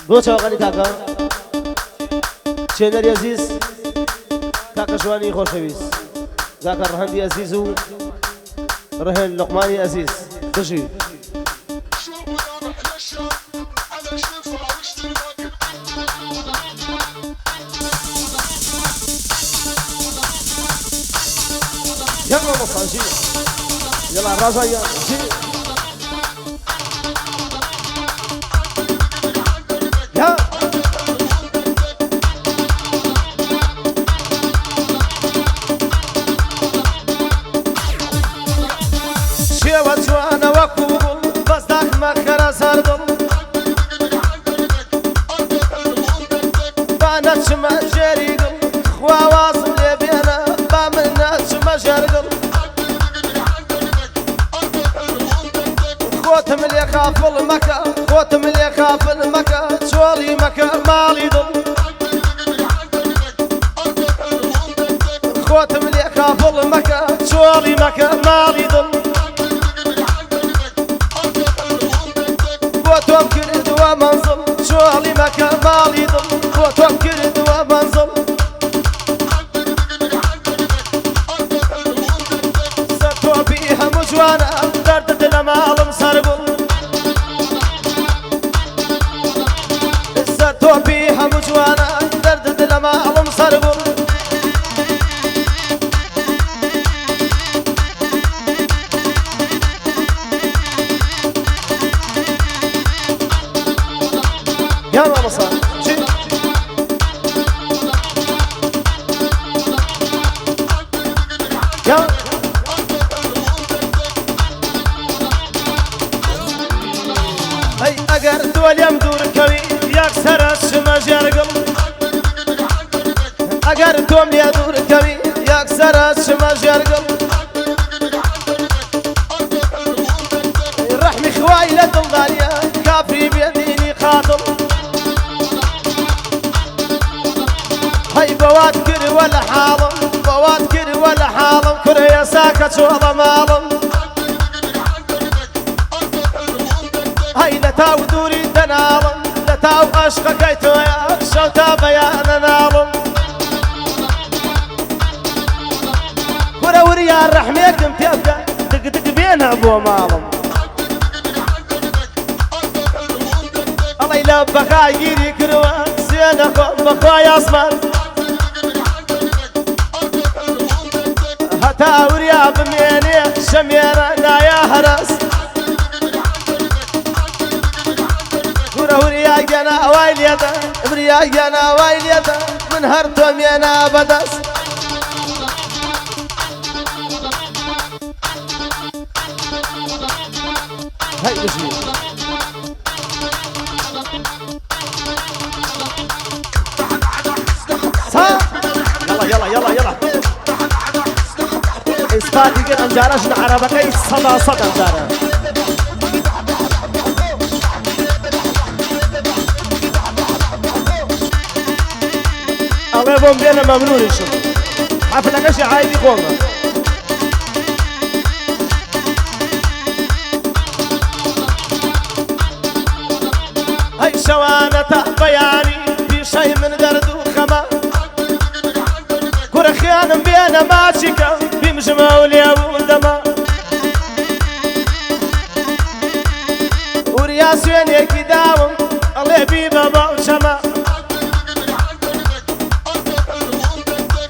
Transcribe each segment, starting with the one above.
بۆ چاوەکانی کاکە چێنەری عەزیز کاکە شوانی خۆشەویست کاکە ڕەهەندی عەزیز و ڕەهێن لوقمانی عەزیز بژی يلا مصاجي يلا الرزايا يا شيوة جوانا وكوبل بس داك مكرا سردل بانت شما جريقل خوا واصل يبينا بامنات شما جرقل خوتم اللي خاف المكا خوتم اللي خاف المكا شوالي مكا مالي ضل خوتم اللي خاف المكا شوالي مكا مالي ضل خوتم كرد ومنزل شوالي مكا مالي ضل خوتم كرد ومنزل ستو بيها مجوانا درد لمالم سربل ستو بيها مجوانا درد لمالم سربل يا ماما صار يا هاي اگر دولیم دور کوی یک سر شما جرگل اگر دولیم دور کوی یک سر شما جرگل رحمي خوای لدل داریا کافری بیدینی خاطل هاي بواد كر ولا حالم بواد كر ولا حالم كريا ساكت ولا مالم هاي لتاو دوري دنالم لتاو عشقك ايتويا شوتا بيانا نالم كرا وريا الرحميك متيبقى دق دق بينا ابو مالم الله يلبك عيري كروا سينكم بخوايا اسمان هتا وريا بميني شمينا نايا هرس وريا جنا وايليدا وريا جنا وايليدا من هرتم ينا بدس هاي بجي يلا يلا يلا يلا اسباتي كده انجارة جنا عربكي صدا صدا انجارة الله يبون بينا ممنون شو حفلة نشي عايدي قومة هاي شوانة بياني في شي من قرد وخما كره خيانم بينا ماشيكا بمجمع وليا ودما ورياس وين يكي داوم الله يبي بابا وشما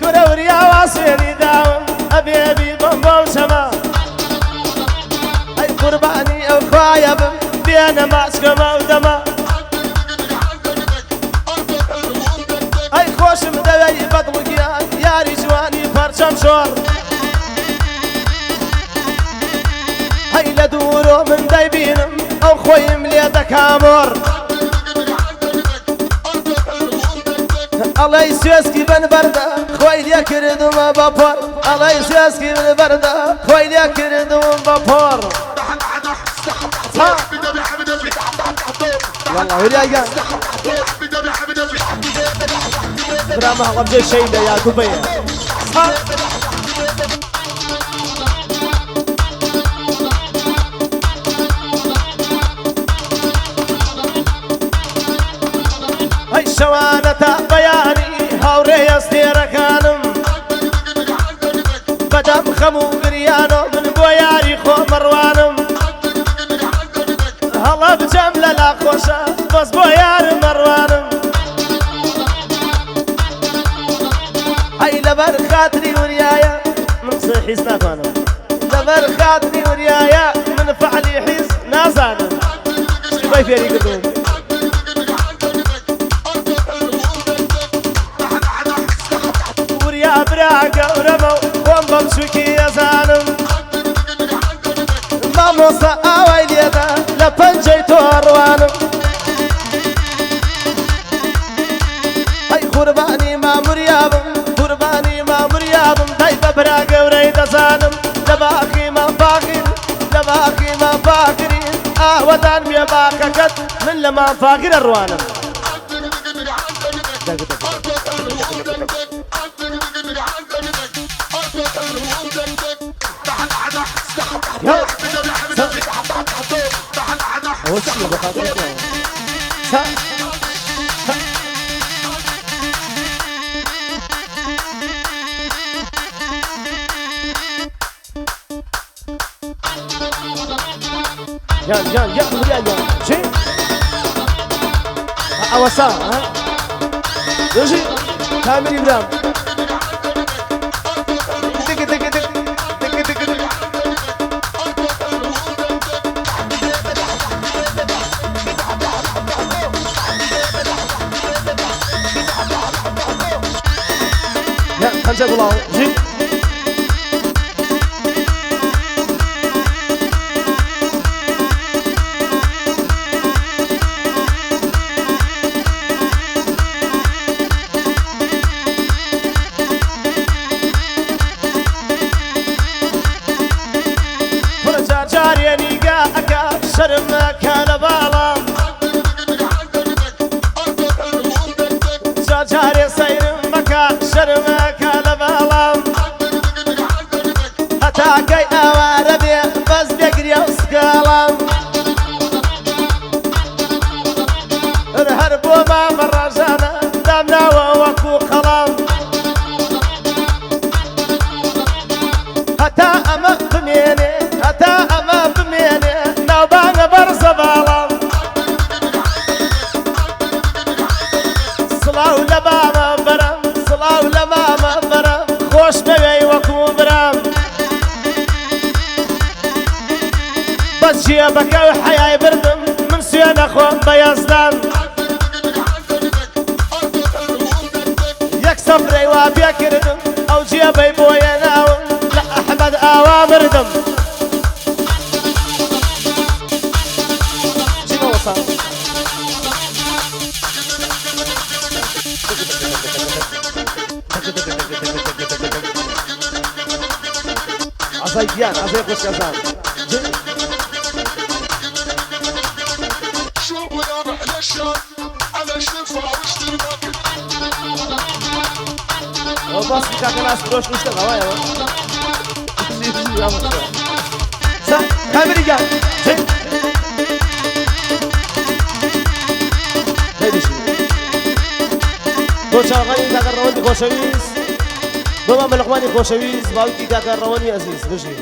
وريا واسيني داوم ابي ابي بابا وشما هاي قرباني او خوايا بينا ماشكا ودما هاي خوش مدوي بطلق يا رجواني فرشم شور هاي لدورو من دايبينم او خوي مليتك امور الله يسوسكي بن برده خوي ليا كردو ما بابور الله يسوسكي بن برده خوي ليا كردو ما بابور يلا وليا جا برامه قبل شيء ده يا كوبيه شوانەتە بەیانی هاوڕێ ئەستێرەکانم بەدەم خەم و گریانۆ من بۆ یاری خۆ مەڕوانم هەڵە بجەم لە لاخۆشە بەس بۆ یارم مەڕوانم ئەی لەبەر خاتری وریایە من قسەی حیز ناتوانم لەبەر خاتری وریایە من فعلی حیز نازانم شتێکی فێری کردوم وریا برا گەورەمە و خۆم بەم چووکی ئەزانم مامۆستا ئاوای لێدە لە پەنجەی تۆ ڕوانم ئەی قوربانی ماموریابم قوربانی ماموریابم دای بە برا گەورەی دەزانم لە باقیمان فاقیر لە باقیمان فاقرین ئاوەدان بێ باقەکەت من لە مافاقرە ڕوانم جان چی؟ ئەوەسا دۆژی کامری برام خەنجەر بڵاو ژی شرمەکە لە باڵام جارێ سەیرم مەکە شەرمەکە لە باڵام هەتاکەی ئاوارە بێ بەس دەگرێ و سکاڵام هەر بۆ مامە ڕەژانە دامناوە وەکو قەڵام هەتا ئەمە بمێنێ هەتا ئەمە بمێنێ ناوبانە بەرزە باڵام سڵاو لە بامە بەرەم سڵاو لە مامە بەرەم خۆش بەوێی وەکو برام بەس جێبەکە و حەیای بردم من سوێنە خۆم بە یەزدان یەک سەفرەی وا پێکردم ئەو جێبەی بۆیە ناوم لە ئەحمەد ئاوا مردم عزيان عزيق والشزان شو ولا رحلة الشام على شنفع واشتراك وباص كاك ناس تروش نشتغل هوايا صح كاميري جان خۆشاغانی کاکە ڕەوەندی خۆشەویست بۆ مامە لەقمانی خۆشەویست باوکی کاکە ڕەوەندی ئەزیز بژی